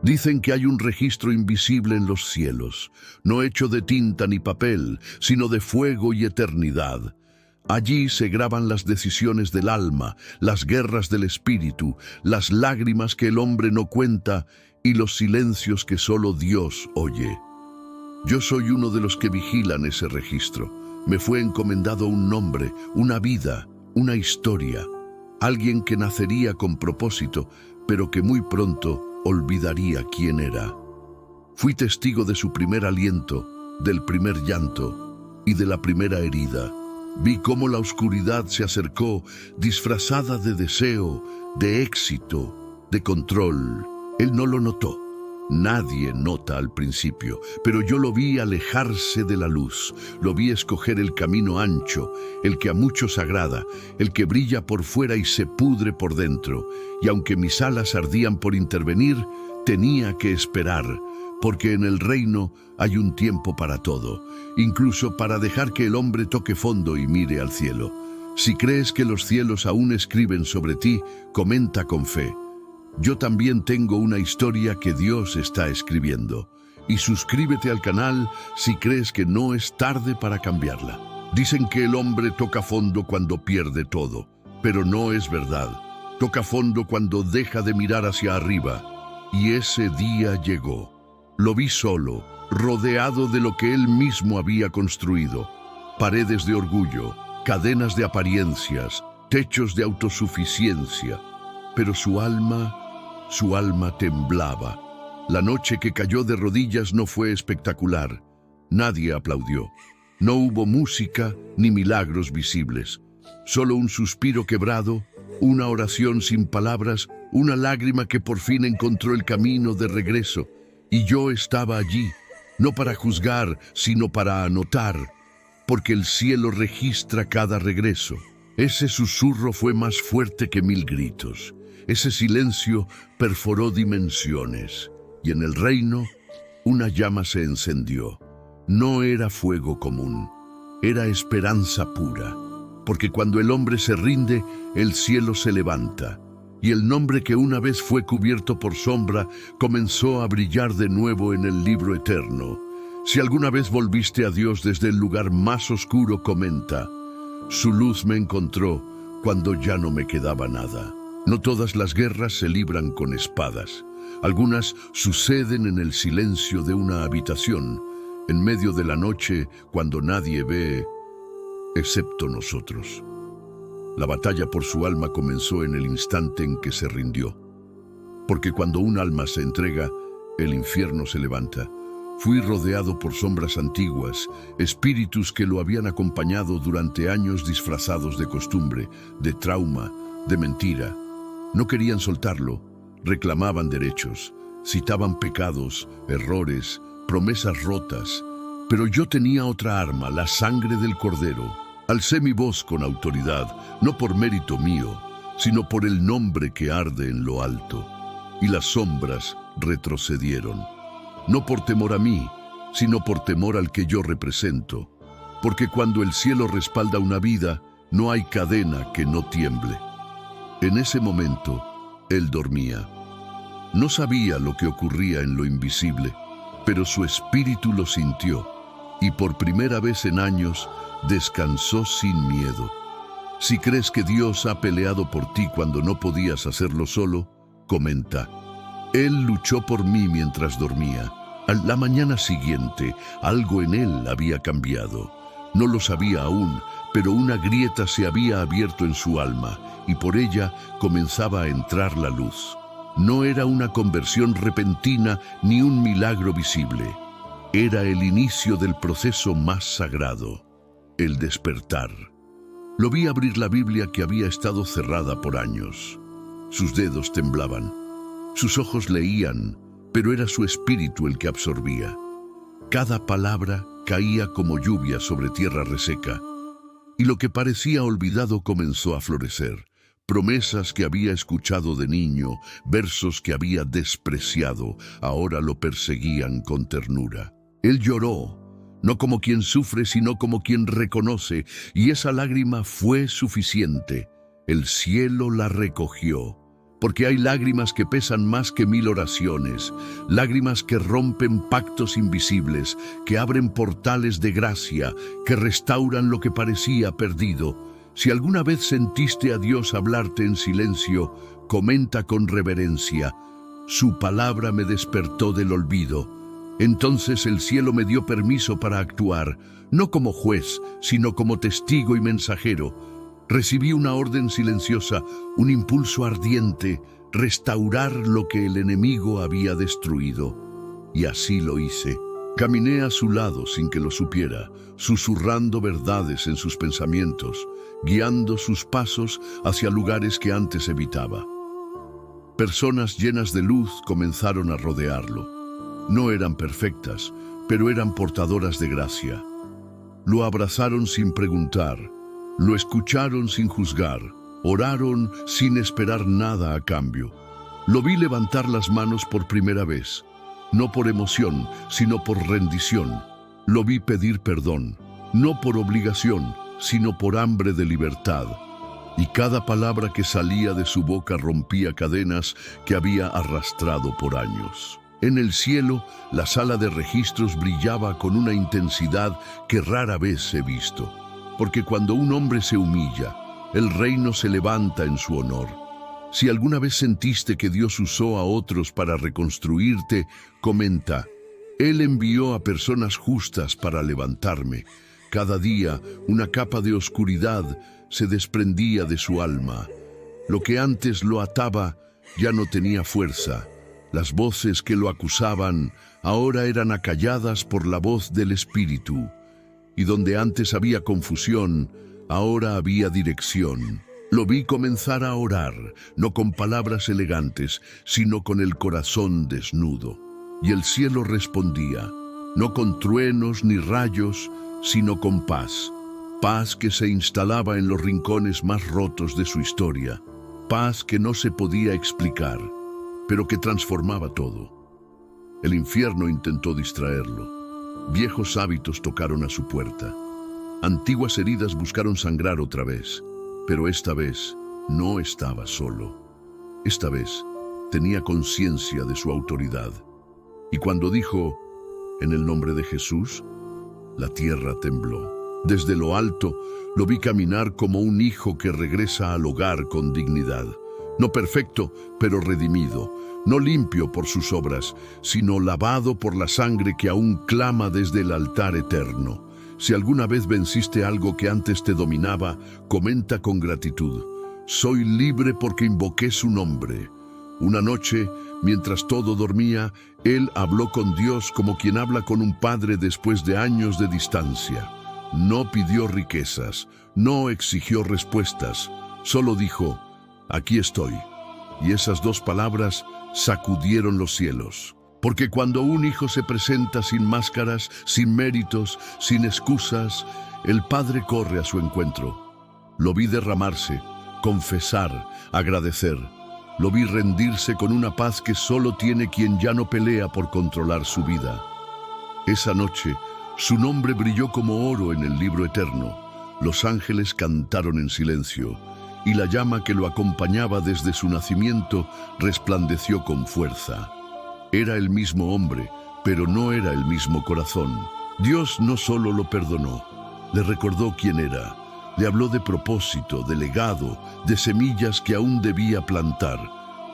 Dicen que hay un registro invisible en los cielos, no hecho de tinta ni papel, sino de fuego y eternidad. Allí se graban las decisiones del alma, las guerras del espíritu, las lágrimas que el hombre no cuenta y los silencios que solo Dios oye. Yo soy uno de los que vigilan ese registro. Me fue encomendado un nombre, una vida, una historia. Alguien que nacería con propósito, pero que muy pronto olvidaría quién era. Fui testigo de su primer aliento, del primer llanto y de la primera herida. Vi cómo la oscuridad se acercó, disfrazada de deseo, de éxito, de control. Él no lo notó. Nadie nota al principio, pero yo lo vi alejarse de la luz. Lo vi escoger el camino ancho, el que a muchos agrada, el que brilla por fuera y se pudre por dentro. Y aunque mis alas ardían por intervenir, tenía que esperar, porque en el reino hay un tiempo para todo, incluso para dejar que el hombre toque fondo y mire al cielo. Si crees que los cielos aún escriben sobre ti, comenta con fe. Yo también tengo una historia que Dios está escribiendo. Y suscríbete al canal si crees que no es tarde para cambiarla. Dicen que el hombre toca fondo cuando pierde todo, pero no es verdad. Toca fondo cuando deja de mirar hacia arriba. Y ese día llegó. Lo vi solo, rodeado de lo que él mismo había construido. Paredes de orgullo, cadenas de apariencias, techos de autosuficiencia. Pero su alma temblaba. La noche que cayó de rodillas no fue espectacular. Nadie aplaudió. No hubo música ni milagros visibles. Solo un suspiro quebrado, una oración sin palabras, una lágrima que por fin encontró el camino de regreso. Y yo estaba allí, no para juzgar, sino para anotar, porque el cielo registra cada regreso. Ese susurro fue más fuerte que 1000 gritos. Ese silencio perforó dimensiones, y en el reino una llama se encendió. No era fuego común, era esperanza pura, porque cuando el hombre se rinde, el cielo se levanta, y el nombre que una vez fue cubierto por sombra comenzó a brillar de nuevo en el libro eterno. Si alguna vez volviste a Dios desde el lugar más oscuro, comenta: su luz me encontró cuando ya no me quedaba nada. No todas las guerras se libran con espadas. Algunas suceden en el silencio de una habitación, en medio de la noche, cuando nadie ve, excepto nosotros. La batalla por su alma comenzó en el instante en que se rindió. Porque cuando un alma se entrega, el infierno se levanta. Fui rodeado por sombras antiguas, espíritus que lo habían acompañado durante años disfrazados de costumbre, de trauma, de mentira. No querían soltarlo, reclamaban derechos, citaban pecados, errores, promesas rotas. Pero yo tenía otra arma, la sangre del Cordero. Alcé mi voz con autoridad, no por mérito mío, sino por el nombre que arde en lo alto. Y las sombras retrocedieron, no por temor a mí, sino por temor al que yo represento. Porque cuando el cielo respalda una vida, no hay cadena que no tiemble. En ese momento, él dormía. No sabía lo que ocurría en lo invisible, pero su espíritu lo sintió, y por primera vez en años, descansó sin miedo. Si crees que Dios ha peleado por ti cuando no podías hacerlo solo, comenta: Él luchó por mí mientras dormía. A la mañana siguiente, algo en él había cambiado. No lo sabía aún, pero una grieta se había abierto en su alma, y por ella comenzaba a entrar la luz. No era una conversión repentina ni un milagro visible. Era el inicio del proceso más sagrado, el despertar. Lo vi abrir la Biblia que había estado cerrada por años. Sus dedos temblaban, sus ojos leían, pero era su espíritu el que absorbía. Cada palabra caía como lluvia sobre tierra reseca, y lo que parecía olvidado comenzó a florecer. Promesas que había escuchado de niño, versos que había despreciado, ahora lo perseguían con ternura. Él lloró, no como quien sufre, sino como quien reconoce, y esa lágrima fue suficiente. El cielo la recogió, porque hay lágrimas que pesan más que 1000 oraciones, lágrimas que rompen pactos invisibles, que abren portales de gracia, que restauran lo que parecía perdido. Si alguna vez sentiste a Dios hablarte en silencio, comenta con reverencia: su palabra me despertó del olvido. Entonces el cielo me dio permiso para actuar, no como juez, sino como testigo y mensajero. Recibí una orden silenciosa, un impulso ardiente: restaurar lo que el enemigo había destruido. Y así lo hice. Caminé a su lado sin que lo supiera, susurrando verdades en sus pensamientos, guiando sus pasos hacia lugares que antes evitaba. Personas llenas de luz comenzaron a rodearlo. No eran perfectas, pero eran portadoras de gracia. Lo abrazaron sin preguntar, lo escucharon sin juzgar, oraron sin esperar nada a cambio. Lo vi levantar las manos por primera vez, no por emoción, sino por rendición. Lo vi pedir perdón, no por obligación, sino por hambre de libertad. Y cada palabra que salía de su boca rompía cadenas que había arrastrado por años. En el cielo, la sala de registros brillaba con una intensidad que rara vez he visto. Porque cuando un hombre se humilla, el reino se levanta en su honor. Si alguna vez sentiste que Dios usó a otros para reconstruirte, comenta: Él envió a personas justas para levantarme. Cada día, una capa de oscuridad se desprendía de su alma. Lo que antes lo ataba ya no tenía fuerza. Las voces que lo acusaban ahora eran acalladas por la voz del Espíritu. Y donde antes había confusión, ahora había dirección. Lo vi comenzar a orar, no con palabras elegantes, sino con el corazón desnudo. Y el cielo respondía, no con truenos ni rayos, sino con paz. Paz que se instalaba en los rincones más rotos de su historia. Paz que no se podía explicar, pero que transformaba todo. El infierno intentó distraerlo. Viejos hábitos tocaron a su puerta. Antiguas heridas buscaron sangrar otra vez, pero esta vez no estaba solo. Esta vez tenía conciencia de su autoridad. Y cuando dijo, en el nombre de Jesús, la tierra tembló. Desde lo alto lo vi caminar como un hijo que regresa al hogar con dignidad. No perfecto, pero redimido. No limpio por sus obras, sino lavado por la sangre que aún clama desde el altar eterno. Si alguna vez venciste algo que antes te dominaba, comenta con gratitud. Soy libre porque invoqué su nombre. Una noche, mientras todo dormía, él habló con Dios como quien habla con un padre después de años de distancia. No pidió riquezas, no exigió respuestas, solo dijo, aquí estoy. Y esas dos palabras sacudieron los cielos. Porque cuando un hijo se presenta sin máscaras, sin méritos, sin excusas, el Padre corre a su encuentro. Lo vi derramarse, confesar, agradecer. Lo vi rendirse con una paz que solo tiene quien ya no pelea por controlar su vida. Esa noche, su nombre brilló como oro en el libro eterno. Los ángeles cantaron en silencio, y la llama que lo acompañaba desde su nacimiento resplandeció con fuerza. Era el mismo hombre, pero no era el mismo corazón. Dios no solo lo perdonó, le recordó quién era. Le habló de propósito, de legado, de semillas que aún debía plantar,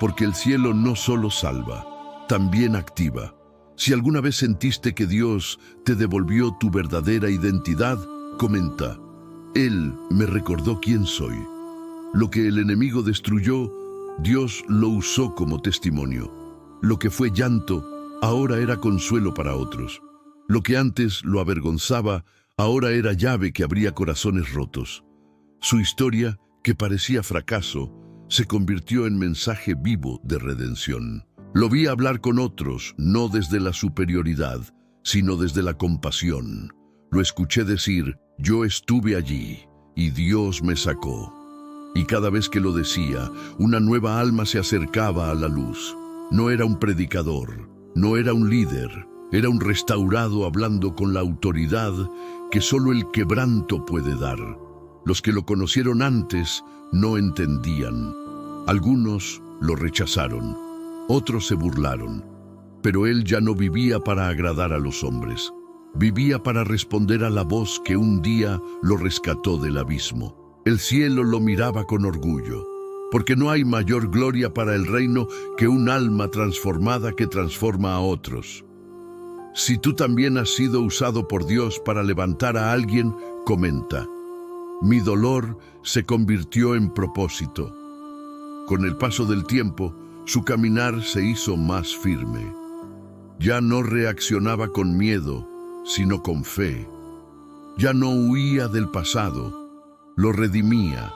porque el cielo no solo salva, también activa. Si alguna vez sentiste que Dios te devolvió tu verdadera identidad, comenta, Él me recordó quién soy. Lo que el enemigo destruyó, Dios lo usó como testimonio. Lo que fue llanto, ahora era consuelo para otros. Lo que antes lo avergonzaba, ahora era llave que abría corazones rotos. Su historia, que parecía fracaso, se convirtió en mensaje vivo de redención. Lo vi hablar con otros, no desde la superioridad, sino desde la compasión. Lo escuché decir, yo estuve allí, y Dios me sacó. Y cada vez que lo decía, una nueva alma se acercaba a la luz. No era un predicador, no era un líder, era un restaurado hablando con la autoridad que solo el quebranto puede dar. Los que lo conocieron antes no entendían. Algunos lo rechazaron, otros se burlaron, pero él ya no vivía para agradar a los hombres. Vivía para responder a la voz que un día lo rescató del abismo. El cielo lo miraba con orgullo, porque no hay mayor gloria para el reino que un alma transformada que transforma a otros. Si tú también has sido usado por Dios para levantar a alguien, comenta: mi dolor se convirtió en propósito. Con el paso del tiempo, su caminar se hizo más firme. Ya no reaccionaba con miedo, sino con fe. Ya no huía del pasado, lo redimía,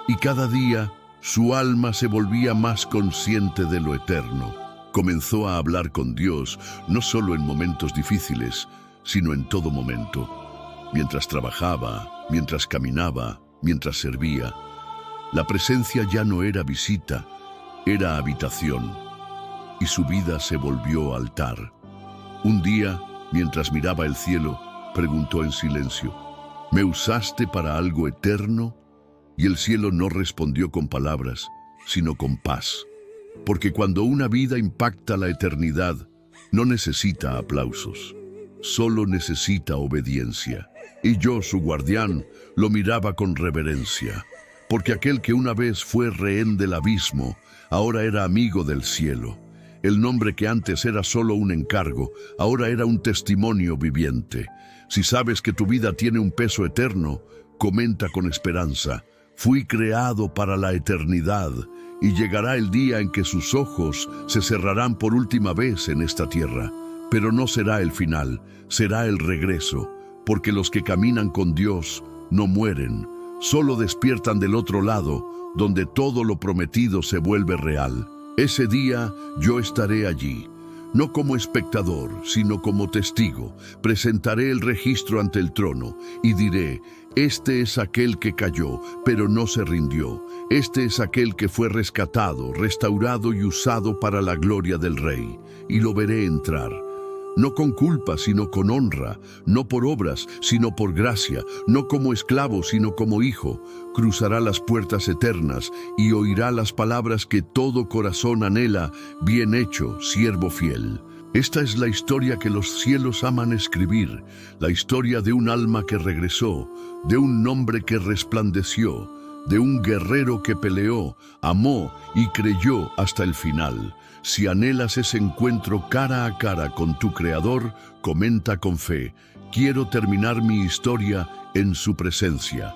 y cada día su alma se volvía más consciente de lo eterno. Comenzó a hablar con Dios, no solo en momentos difíciles, sino en todo momento. Mientras trabajaba, mientras caminaba, mientras servía. La presencia ya no era visita, era habitación, y su vida se volvió altar. Un día, mientras miraba el cielo, preguntó en silencio: ¿me usaste para algo eterno? Y el cielo no respondió con palabras, sino con paz. Porque cuando una vida impacta la eternidad, no necesita aplausos, solo necesita obediencia. Y yo, su guardián, lo miraba con reverencia, porque aquel que una vez fue rehén del abismo, ahora era amigo del cielo. El nombre que antes era solo un encargo, ahora era un testimonio viviente. Si sabes que tu vida tiene un peso eterno, comenta con esperanza: fui creado para la eternidad, y llegará el día en que sus ojos se cerrarán por última vez en esta tierra. Pero no será el final, será el regreso, porque los que caminan con Dios no mueren, solo despiertan del otro lado, donde todo lo prometido se vuelve real. Ese día yo estaré allí, no como espectador, sino como testigo. Presentaré el registro ante el trono y diré: este es aquel que cayó, pero no se rindió. Este es aquel que fue rescatado, restaurado y usado para la gloria del Rey. Y lo veré entrar, no con culpa, sino con honra, no por obras, sino por gracia, no como esclavo, sino como hijo. Cruzará las puertas eternas y oirá las palabras que todo corazón anhela: bien hecho, siervo fiel. Esta es la historia que los cielos aman escribir, la historia de un alma que regresó, de un nombre que resplandeció, de un guerrero que peleó, amó y creyó hasta el final. Si anhelas ese encuentro cara a cara con tu Creador, comenta con fe: quiero terminar mi historia en su presencia.